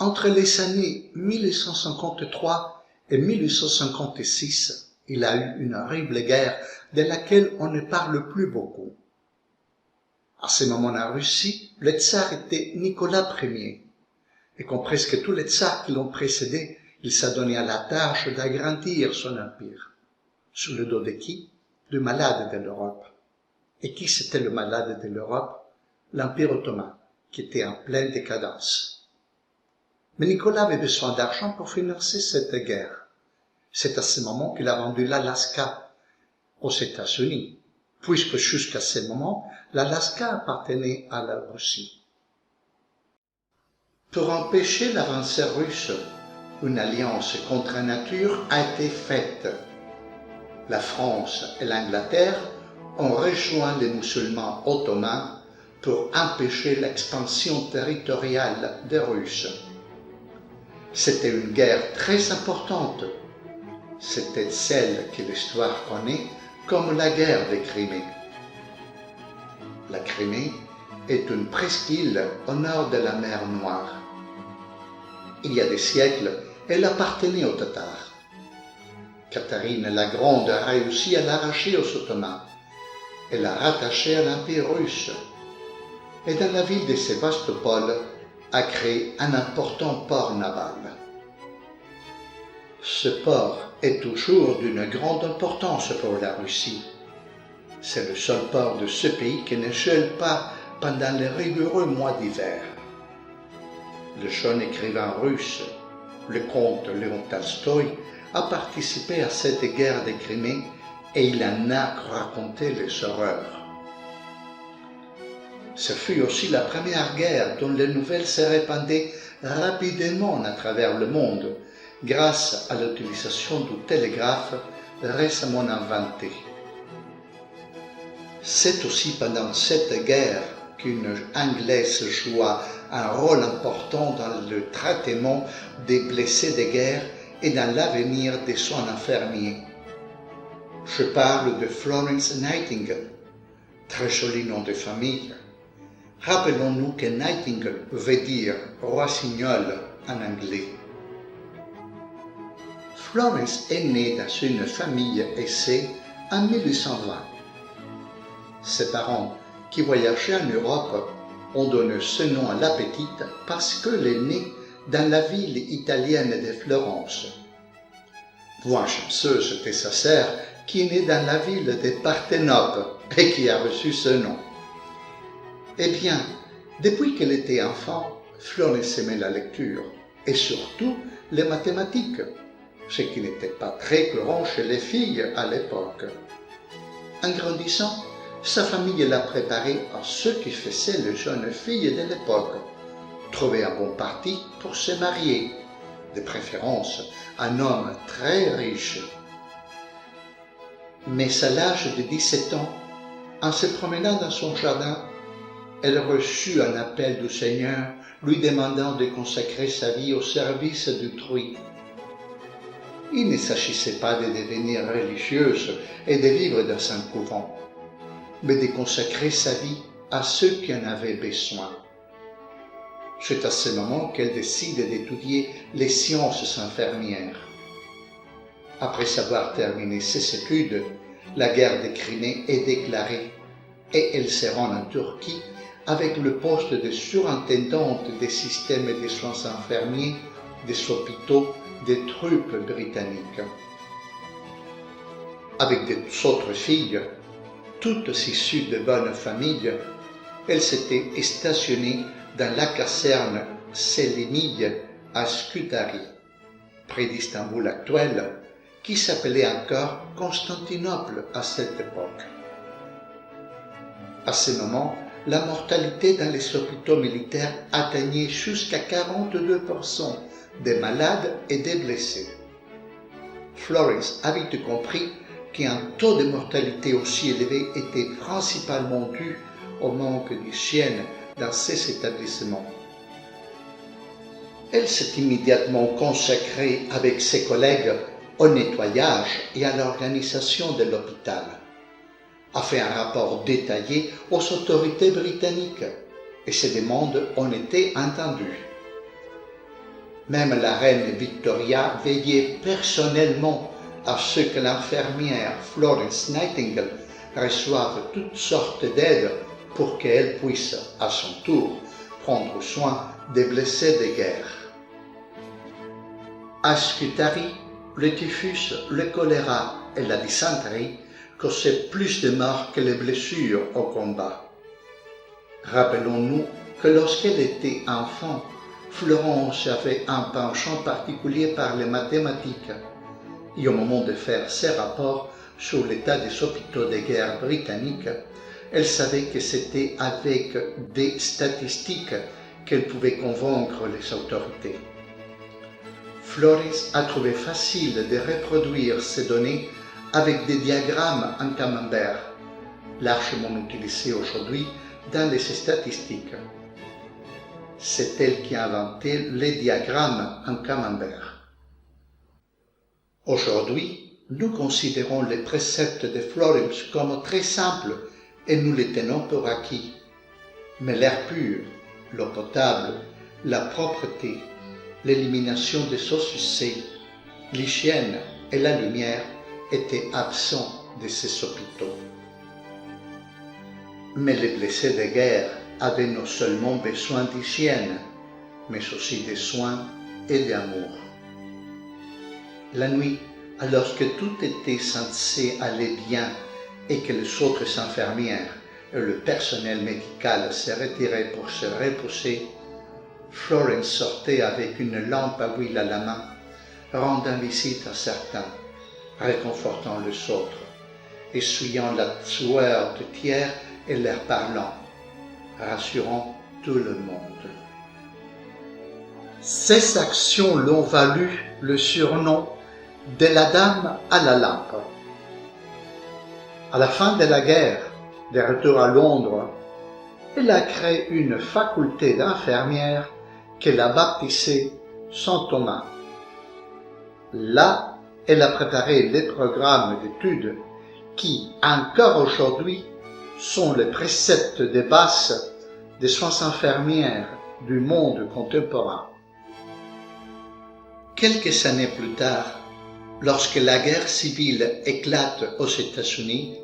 Entre les années 1853 et 1856, il a eu une horrible guerre de laquelle on ne parle plus beaucoup. À ce moment en Russie, le tsar était Nicolas Ier, et comme presque tous les tsars qui l'ont précédé, il s'est donné à la tâche d'agrandir son empire. Sous le dos de qui? Du malade de l'Europe. Et qui c'était le malade de l'Europe? L'Empire ottoman, qui était en pleine décadence. Mais Nicolas avait besoin d'argent pour financer cette guerre. C'est à ce moment qu'il a vendu l'Alaska aux États-Unis, puisque jusqu'à ce moment, l'Alaska appartenait à la Russie. Pour empêcher l'avancée russe, une alliance contre nature a été faite. La France et l'Angleterre ont rejoint les musulmans ottomans pour empêcher l'expansion territoriale des Russes. C'était une guerre très importante. C'était celle que l'histoire connaît comme la guerre de Crimée. La Crimée est une presqu'île au nord de la mer Noire. Il y a des siècles, elle appartenait aux Tatars. Catherine la Grande a réussi à l'arracher aux Ottomans et l'a rattachée à l'Empire russe. Et dans la ville de Sébastopol, a créé un important port naval. Ce port est toujours d'une grande importance pour la Russie. C'est le seul port de ce pays qui ne gèle pas pendant les rigoureux mois d'hiver. Le jeune écrivain russe, le comte Léon Tolstoï, a participé à cette guerre de Crimée et il en a raconté les horreurs. Ce fut aussi la première guerre dont les nouvelles se répandaient rapidement à travers le monde grâce à l'utilisation du télégraphe récemment inventé. C'est aussi pendant cette guerre qu'une Anglaise joua un rôle important dans le traitement des blessés de guerre et dans l'avenir des soins infirmiers. Je parle de Florence Nightingale, très joli nom de famille. Rappelons-nous que Nightingale veut dire rossignol en anglais. Florence est née dans une famille aisée en 1820. Ses parents, qui voyageaient en Europe, ont donné ce nom à la petite parce qu'elle est née dans la ville italienne de Florence. Point chanceuse était sa sœur, qui est née dans la ville de Parthénope et qui a reçu ce nom. Eh bien, depuis qu'elle était enfant, Florence aimait la lecture et surtout les mathématiques, ce qui n'était pas très courant chez les filles à l'époque. En grandissant, sa famille l'a préparée à ce qui faisait les jeunes filles de l'époque, trouver un bon parti pour se marier, de préférence un homme très riche. Mais à l'âge de 17 ans, en se promenant dans son jardin, elle reçut un appel du Seigneur lui demandant de consacrer sa vie au service d'autrui. Il ne s'agissait pas de devenir religieuse et de vivre dans un couvent, mais de consacrer sa vie à ceux qui en avaient besoin. C'est à ce moment qu'elle décide d'étudier les sciences infirmières. Après avoir terminé ses études, la guerre de Crimée est déclarée et elle se rend en Turquie avec le poste de surintendante des systèmes de soins infirmiers des hôpitaux des troupes britanniques. Avec des autres filles, toutes issues de bonnes familles, elle s'était stationnée dans la caserne Selimille à Scutari, près d'Istanbul actuel, qui s'appelait encore Constantinople à cette époque. À ce moment, la mortalité dans les hôpitaux militaires atteignait jusqu'à 42% des malades et des blessés. Florence avait compris qu'un taux de mortalité aussi élevé était principalement dû au manque d'hygiène dans ces établissements. Elle s'est immédiatement consacrée avec ses collègues au nettoyage et à l'organisation de l'hôpital, a fait un rapport détaillé aux autorités britanniques et ses demandes ont été entendues. Même la reine Victoria veillait personnellement à ce que l'infirmière Florence Nightingale reçoive toutes sortes d'aides pour qu'elle puisse, à son tour, prendre soin des blessés de guerre. À Scutari, le typhus, le choléra et la dysenterie causaient plus de morts que les blessures au combat. Rappelons-nous que lorsqu'elle était enfant, Florence avait un penchant particulier par les mathématiques, et au moment de faire ses rapports sur l'état des hôpitaux de guerre britanniques, elle savait que c'était avec des statistiques qu'elle pouvait convaincre les autorités. Florence a trouvé facile de reproduire ces données avec des diagrammes en camembert, largement utilisés aujourd'hui dans les statistiques. C'est elle qui a inventé les diagrammes en camembert. Aujourd'hui, nous considérons les préceptes de Florence comme très simples et nous les tenons pour acquis. Mais l'air pur, l'eau potable, la propreté, l'élimination des eaux usées, l'hygiène et la lumière étaient absents de ces hôpitaux. Mais les blessés de guerre avaient non seulement besoin d'hygiène, mais aussi de soins et d'amour. La nuit, alors que tout était censé aller bien et que les autres infirmières et le personnel médical se retiraient pour se reposer, Florence sortait avec une lampe à huile à la main, rendant visite à certains, réconfortant les autres, essuyant la sueur de tiers et leur parlant, rassurant tout le monde. Ces actions l'ont valu le surnom de la Dame à la lampe. À la fin de la guerre, de retour à Londres, elle a créé une faculté d'infirmière qu'elle a baptisée Saint Thomas. Là, elle a préparé les programmes d'études qui, encore aujourd'hui, sont les préceptes de base des soins infirmières du monde contemporain. Quelques années plus tard, lorsque la guerre civile éclate aux États-Unis,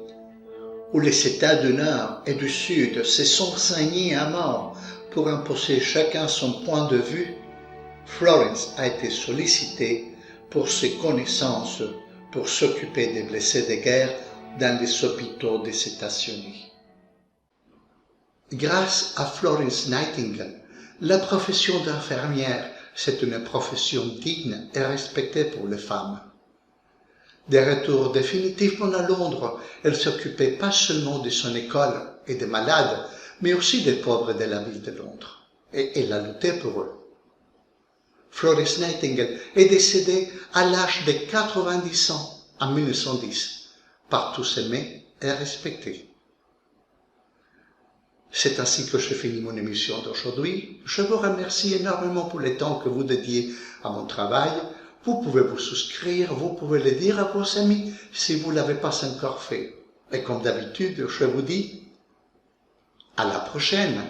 où les États du Nord et du Sud se sont saignés à mort pour imposer chacun son point de vue, Florence a été sollicitée pour ses connaissances pour s'occuper des blessés de guerre dans les hôpitaux des États-Unis. Grâce à Florence Nightingale, la profession d'infirmière, c'est une profession digne et respectée pour les femmes. De retour définitivement à Londres, elle s'occupait pas seulement de son école et des malades, mais aussi des pauvres de la ville de Londres. Et elle a lutté pour eux. Florence Nightingale est décédée à l'âge de 90 ans en 1910, par tous aimée et respectée. C'est ainsi que je finis mon émission d'aujourd'hui. Je vous remercie énormément pour le temps que vous dédiez à mon travail. Vous pouvez vous souscrire, vous pouvez le dire à vos amis si vous ne l'avez pas encore fait. Et comme d'habitude, je vous dis à la prochaine.